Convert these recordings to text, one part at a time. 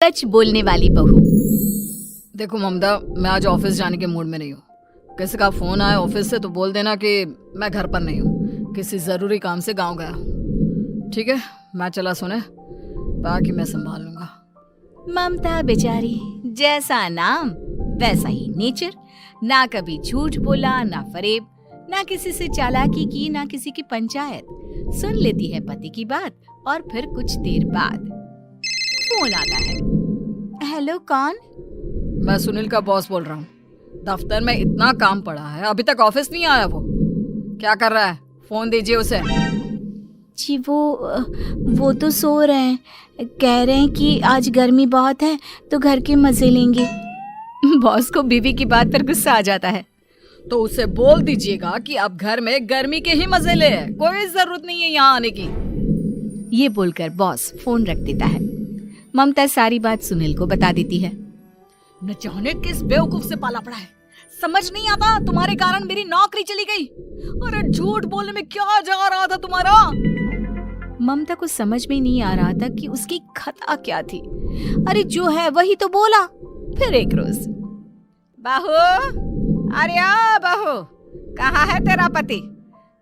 सच बोलने वाली बहू। देखो ममता, मैं आज ऑफिस जाने के मूड में नहीं हूँ। किसी का फोन आया ऑफिस से तो बोल देना कि मैं घर पर नहीं हूँ, किसी जरूरी काम से गांव गया हूँ। ठीक है, मैं चला सोने, बाकी मैं संभाल लूंगा। ममता बेचारी, जैसा नाम वैसा ही नेचर। ना कभी झूठ बोला, ना फरेब, ना किसी से चालाकी की, ना किसी की पंचायत। सुन लेती है पति की बात और फिर कुछ देर बाद फोन आता है। हेलो, कौन? मैं सुनील का बॉस बोल रहा हूँ। दफ्तर में इतना काम पड़ा है, अभी तक ऑफिस नहीं आया। वो क्या कर रहा है? फोन दीजिए उसे। जी वो तो सो रहे हैं, कह रहे हैं कि आज गर्मी बहुत है तो घर के मजे लेंगे। बॉस को बीवी की बात पर गुस्सा आ जाता है। तो उसे बोल दीजिएगा कि अब घर में गर्मी के ही मजे ले, कोई जरूरत नहीं है यहाँ आने की। ये बोलकर बॉस फोन रख देता है। ममता सारी बात सुनील को बता देती है। न जाने किस बेवकूफ से पाला पड़ा है, समझ नहीं आता। तुम्हारे कारण मेरी नौकरी चली गई। अरे झूठ बोलने में क्या जा रहा था तुम्हारा? ममता को समझ में नहीं आ रहा था कि उसकी खता क्या थी। अरे जो है वही तो बोला। फिर एक रोज, बहू, अरे बहू, कहाँ है तेरा पति?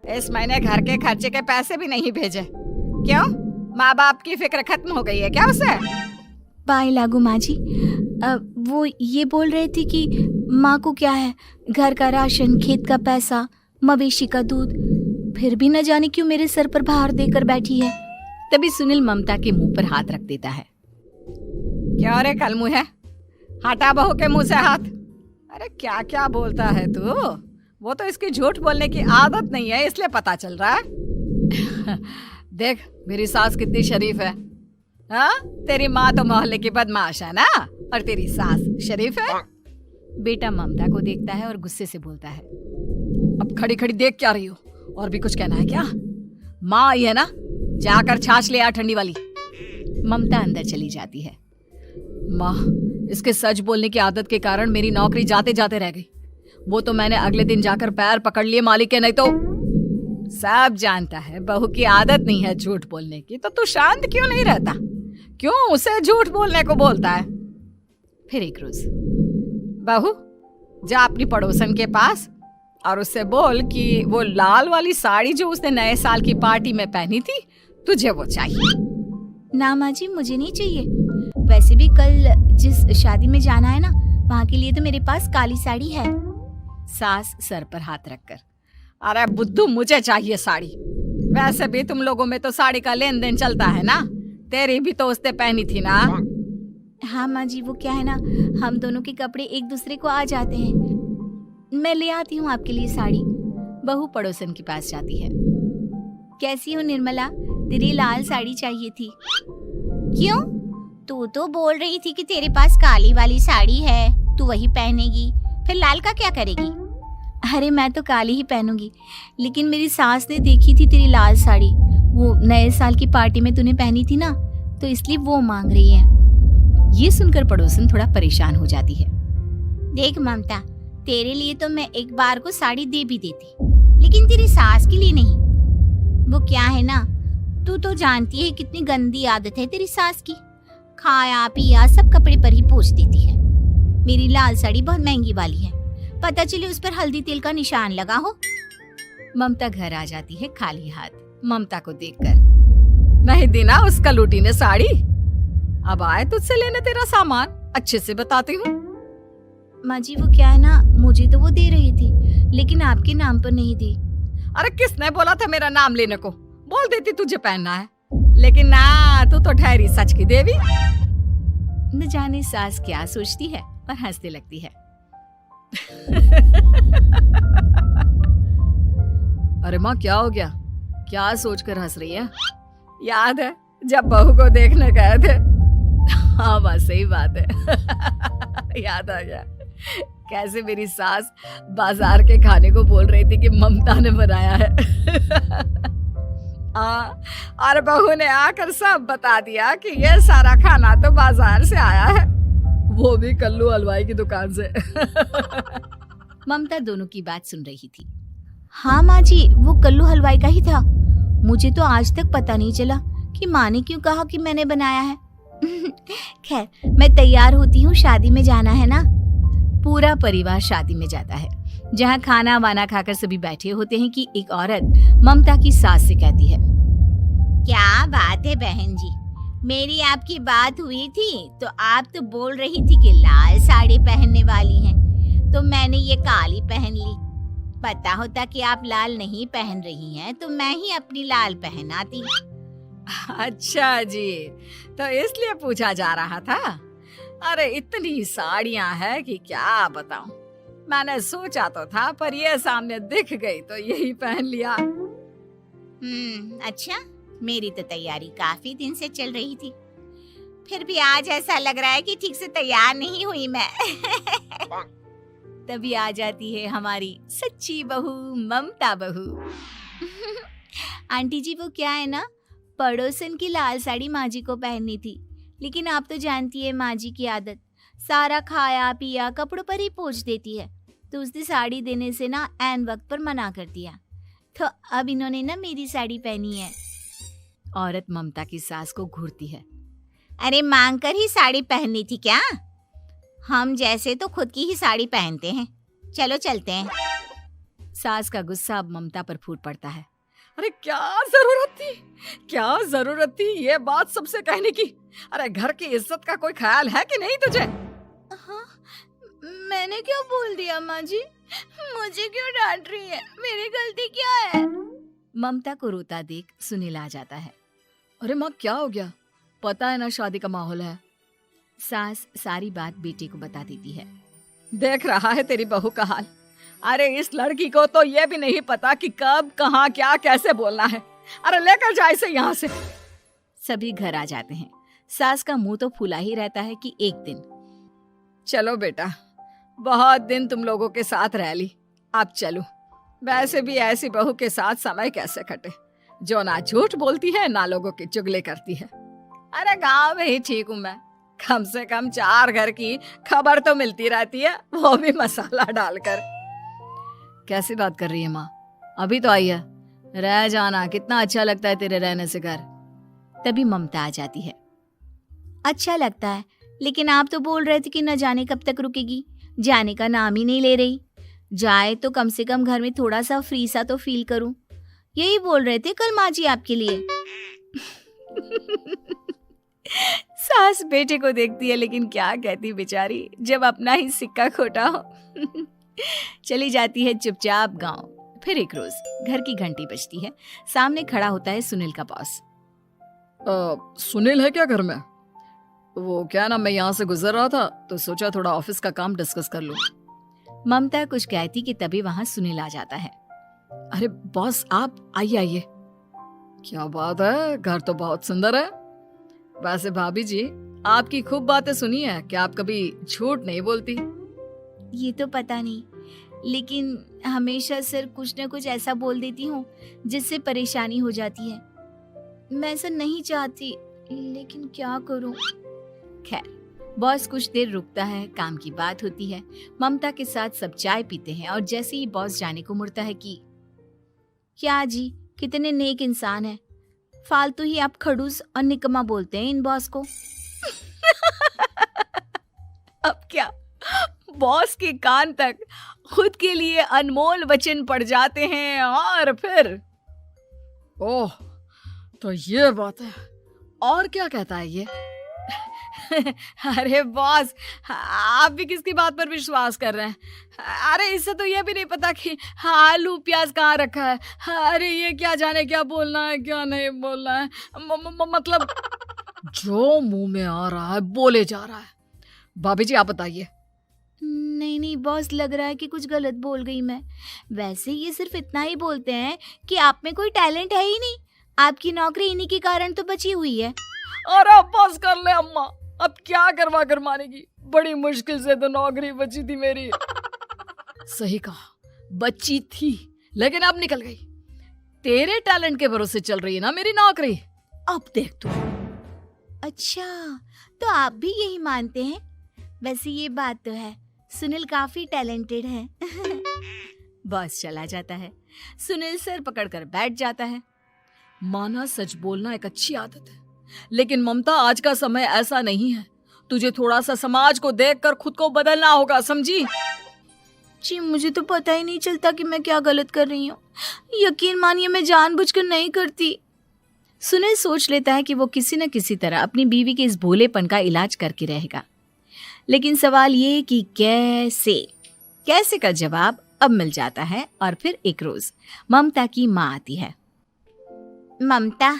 इस महीने घर के खर्चे के पैसे भी नहीं भेजे। क्यों? माँ बाप की फिक्र खत्म हो गई है क्या उसे? बाय लागू माँ जी, वो ये बोल रहे थे कि माँ को क्या है, घर का राशन, खेत का पैसा, मवेशी का दूध, फिर भी न जाने क्यों मेरे सर पर भार देकर बैठी है। तभी सुनील ममता के मुंह पर हाथ रख देता है। क्या रे कल मुँह है, हटा बहू के मुंह से हाथ। अरे क्या क्या बोलता है तू? वो तो इसकी झूठ बोलने की आदत नहीं है, इसलिए पता चल रहा है। देख मेरी सास कितनी शरीफ है। हाँ, तेरी माँ तो मोहल्ले की बदमाश है ना, और तेरी सास शरीफ है। बेटा ममता को देखता है और गुस्से से बोलता है। अब खड़ी खड़ी देख क्या रही हो? और भी कुछ कहना है क्या? माँ आई है ना, जाकर छाछ ले आ ठंडी वाली। ममता अंदर चली जाती है। माँ, इसके सच बोलने की आदत के कारण मेरी नौकरी जाते जाते रह गई। वो तो मैंने अगले दिन जाकर पैर पकड़ लिए मालिक के, नहीं तो। सब जानता है बहू की आदत नहीं है झूठ बोलने की, तो तू शांत क्यों नहीं रहता? क्यों उसे झूठ बोलने को बोलता है? फिर एक रोज, बहू, जा अपनी पड़ोसन के पास और उससे बोल कि वो लाल वाली साड़ी जो उसने नए साल की पार्टी में पहनी थी, तुझे वो चाहिए। ना माँ जी, मुझे नहीं चाहिए। वैसे भी कल जिस शादी में जाना है ना, वहाँ के लिए तो मेरे पास काली साड़ी है। सास सर पर हाथ रखकर, अरे बुद्धू, मुझे चाहिए साड़ी। वैसे भी तुम लोगों में तो साड़ी का लेन देन चलता है ना, तेरी भी तो उसने पहनी थी ना। हाँ माँ जी, वो क्या है ना, हम दोनों के कपड़े एक दूसरे को आ जाते हैं। मैं ले आती हूँ आपके लिए साड़ी। बहू पड़ोसन के पास जाती है। कैसी हो निर्मला, तेरी लाल साड़ी चाहिए थी। क्यों? तू तो बोल रही थी कि तेरे पास काली वाली साड़ी है, तू वही पहनेगी, फिर लाल का क्या करेगी? अरे मैं तो काली ही पहनूंगी, लेकिन मेरी सास ने देखी थी तेरी लाल साड़ी, वो नए साल की पार्टी में तूने पहनी थी ना, तो इसलिए वो मांग रही है। ये सुनकर पड़ोसन थोड़ा परेशान हो जाती है। देख ममता, तेरे लिए तो मैं एक बार को साड़ी दे भी देती, लेकिन तेरी सास के लिए नहीं। वो क्या है ना, तू तो जानती है कितनी गंदी आदत है तेरी सास की। खाया पिया सब कपड़े पर ही पोंछ देती है। मेरी लाल साड़ी बहुत महंगी वाली है, पता चले उस पर हल्दी तेल का निशान लगा हो। ममता घर आ जाती है खाली हाथ। ममता को देखकर, नहीं दी ना उस कलूटी ने साड़ी, अब आए तुझसे लेने तेरा सामान, अच्छे से बताती हूँ। माँ जी, वो क्या है ना, मुझे तो वो दे रही थी, लेकिन आपके नाम पर नहीं दी। अरे किसने बोला था मेरा नाम लेने को? बोल देती तुझे पहनना है, लेकिन ना, तू तो ठहरी सच की देवी। न जाने सास क्या सोचती है और हंसने लगती है। अरे माँ, क्या हो गया? क्या सोचकर हंस रही है? याद है जब बहू को देखने गए थे? हाँ माँ, सही बात है। याद आ गया कैसे मेरी सास बाजार के खाने को बोल रही थी कि ममता ने बनाया है। और बहू ने आकर सब बता दिया कि ये सारा खाना तो बाजार से आया है, वो भी कल्लू हलवाई की दुकान से। ममता दोनों की बात सुन रही थी। हाँ माँ जी, वो कल्लू हलवाई का ही था। मुझे तो आज तक पता नहीं चला कि माँ ने क्यों कहा कि मैंने बनाया है। खैर, मैं तैयार होती हूँ, शादी में जाना है ना। पूरा परिवार शादी में जाता है, जहाँ खाना वाना खाकर सभी बैठे होते हैं कि एक औरत ममता की सास से कहती है, क्या बात है बहन जी, मेरी आपकी बात हुई थी तो आप तो बोल रही थी कि लाल साड़ी पहनने वाली हैं, तो मैंने ये काली पहन ली। पता होता कि आप लाल नहीं पहन रही हैं तो मैं ही अपनी लाल पहन आती। अच्छा जी, तो इसलिए पूछा जा रहा था। अरे इतनी साड़ियां हैं कि क्या बताऊं। मैंने सोचा तो था, पर ये सामने दिख गई तो यही पहन लिया। अच्छा, मेरी तो तैयारी काफी दिन से चल रही थी, फिर भी आज ऐसा लग रहा है कि ठीक से तैयार नहीं हुई मैं। तभी आ जाती है हमारी सच्ची बहू, ममता बहू। आंटी जी, वो क्या है ना, पड़ोसन की लाल साड़ी माँ जी को पहननी थी, लेकिन आप तो जानती है माँ जी की आदत, सारा खाया पिया कपड़ों पर ही पोंछ देती है, तो उसने साड़ी देने से ना ऐन वक्त पर मना कर दिया, तो अब इन्होंने ना मेरी साड़ी पहनी है। औरत ममता की सास को घूरती है, अरे मांग कर ही साड़ी पहननी थी क्या? हम जैसे तो खुद की ही साड़ी पहनते हैं, चलो चलते हैं। सास का गुस्सा अब ममता पर फूट पड़ता है। अरे क्या जरूरत थी ये बात सबसे कहने की? अरे घर की इज्जत का कोई ख्याल है कि नहीं तुझे? हाँ, मैंने क्या बोल दिया माँ जी? मुझे क्यों डांट रही है? मेरी गलती क्या है? ममता को रोता देख सुनील आ जाता है। अरे माँ, क्या हो गया? पता है ना शादी का माहौल है। सास सारी बात बेटे को बता देती है। देख रहा है तेरी बहू का हाल। अरे इस लड़की को तो ये भी नहीं पता कि कब कहाँ क्या कैसे बोलना है। अरे लेकर जा इसे यहाँ से। सभी घर आ जाते हैं। सास का मुंह तो फूला ही रहता है कि एक दिन। चलो बेटा, बहुत दिन तुम लोगों के साथ रह ली, अब चलो। वैसे भी ऐसी बहू के साथ समय कैसे कटे, जो ना झूठ बोलती है ना लोगों की चुगली करती है। अरे गांव में ही ठीक हूँ मैं, कम से कम 4 घर की खबर तो मिलती रहती है, वो भी मसाला डालकर। कैसी बात कर रही है माँ? अभी तो आई है, रह जाना, कितना अच्छा लगता है तेरे रहने से घर। तभी ममता आ जाती है। अच्छा लगता है, लेकिन आप तो बोल रहे थे कि न जाने कब तक रुकेगी, जाने का नाम ही नहीं ले रही। जाए तो कम से कम घर में थोड़ा सा फ्री सा तो फील करूं, यही बोल रहे थे कल माँ जी आपके लिए। सास बेटे को देखती है, लेकिन क्या कहती बेचारी, जब अपना ही सिक्का खोटा हो। चली जाती है चुपचाप गांव। फिर एक रोज घर की घंटी बजती है। सामने खड़ा होता है सुनील का बॉस। सुनील है क्या घर में? वो क्या ना, मैं यहाँ से गुजर रहा था तो सोचा थोड़ा ऑफिस का काम डिस्कस कर लूं। ममता कुछ कहती कि तभी वहां सुनील आ जाता है। अरे बॉस, आप आइए आइए। क्या बात है, घर तो बहुत सुंदर है। वैसे भाभी जी, आपकी खूब बातें सुनी है कि आप कभी झूठ नहीं बोलती। ये तो पता नहीं, लेकिन हमेशा सर कुछ न कुछ ऐसा बोल देती हूँ जिससे परेशानी हो जाती है। मैं ऐसा नहीं चाहती, लेकिन क्या करूँ। खैर, बॉस कुछ देर रुकता है, काम की बात होती है। ममता के साथ सब चाय पीते हैं और जैसे ही बॉस जाने को मुड़ता है कि क्या जी, कितने नेक इंसान है, फालतू ही आप खड़ूस और निकम्मा बोलते हैं इन बॉस को। अब क्या, बॉस के कान तक खुद के लिए अनमोल वचन पड़ जाते हैं और फिर ओह, तो ये बात है। और क्या कहता है ये? अरे बॉस, आप भी किसकी बात पर विश्वास कर रहे हैं? अरे इससे तो ये भी नहीं पता कि आलू प्याज कहाँ रखा है। अरे ये क्या जाने क्या बोलना है क्या नहीं बोलना है। मतलब जो मुंह में आ रहा है बोले जा रहा है। भाभी जी, आप बताइए। नहीं नहीं बॉस, लग रहा है कि कुछ गलत बोल गई मैं। वैसे ये सिर्फ इतना ही बोलते हैं कि आप में कोई टैलेंट है ही नहीं, आपकी नौकरी इन्हीं के कारण तो बची हुई है। अरे बस कर ले अम्मा, अब क्या करवा कर मानेगी, बड़ी मुश्किल से तो नौकरी बची थी मेरी। सही कहा, बची थी लेकिन अब निकल गई। तेरे टैलेंट के भरोसे चल रही है ना मेरी नौकरी, अब देख तू। अच्छा, तो आप भी यही मानते हैं? वैसे ये बात तो है, सुनील काफी टैलेंटेड है। बॉस चला जाता है। सुनील सर पकड़कर बैठ जाता है। माना सच बोलना एक अच्छी आदत है, लेकिन ममता, आज का समय ऐसा नहीं है। तुझे थोड़ा सा समाज को देखकर खुद को बदलना होगा, समझी? जी मुझे तो पता ही नहीं चलता कि मैं क्या गलत कर रही हूँ। यकीन मानिए मैं जानबूझकर नहीं करती। सुनील सोच लेता है कि वो किसी न किसी तरह अपनी बीवी के इस भोलेपन का इलाज करके रहेगा, लेकिन सवाल ये कि कैसे का जवाब अब मिल जाता है। और फिर एक रोज ममता की माँ आती है। ममता,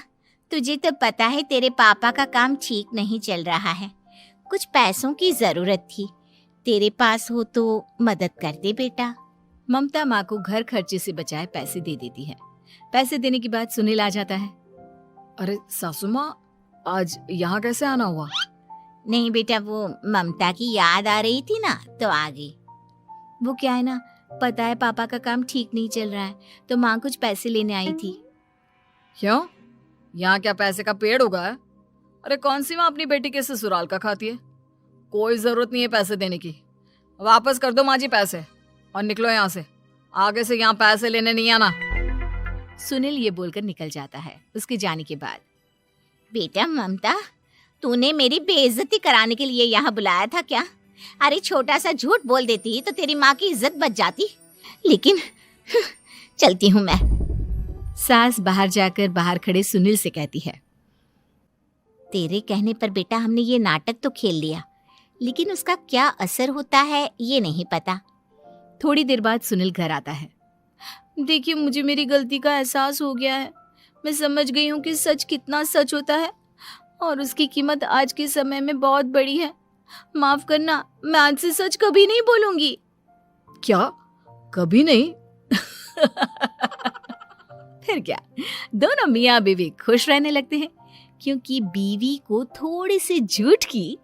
तुझे तो पता है तेरे पापा का काम ठीक नहीं चल रहा है, कुछ पैसों की जरूरत थी, तेरे पास हो तो मदद कर दे बेटा। ममता माँ को घर खर्चे से बचाए पैसे दे देती है। पैसे देने के बाद सुनील आ जाता है। अरे सासू माँ, आज यहाँ कैसे आना हुआ? नहीं बेटा, वो ममता की याद आ रही थी ना तो आ गई। वो क्या है ना, पता है पापा का काम ठीक नहीं चल रहा है तो माँ कुछ पैसे लेने आई थी। क्यों? यहाँ क्या पैसे का पेड़ उगा है? अरे कौन सी माँ अपनी बेटी के ससुराल का खाती है? कोई जरूरत नहीं है पैसे देने की। वापस कर दो माँ जी पैसे और निकलो यहाँ से। आगे से यहाँ पैसे लेने नहीं आना। सुनील ये बोलकर निकल जाता है। उसके जाने के बाद, बेटा ममता, तूने मेरी बेइज्जती कराने के लिए यहाँ बुलाया था क्या? अरे छोटा सा झूठ बोल देती तो तेरी माँ की इज्जत बच जाती, लेकिन चलती हूँ मैं। सास बाहर जाकर बाहर खड़े सुनील से कहती है, तेरे कहने पर बेटा हमने ये नाटक तो खेल लिया, लेकिन उसका क्या असर होता है ये नहीं पता। थोड़ी देर बाद सुनील घर आता है। देखिए, मुझे मेरी गलती का एहसास हो गया है। मैं समझ गई हूँ कि सच कितना सच होता है और उसकी कीमत आज के समय में बहुत बड़ी है। माफ करना, मैं आज से सच कभी नहीं बोलूंगी। क्या? कभी नहीं? फिर क्या, दोनों मियाँ बीवी खुश रहने लगते हैं, क्योंकि बीवी को थोड़े से झूठ की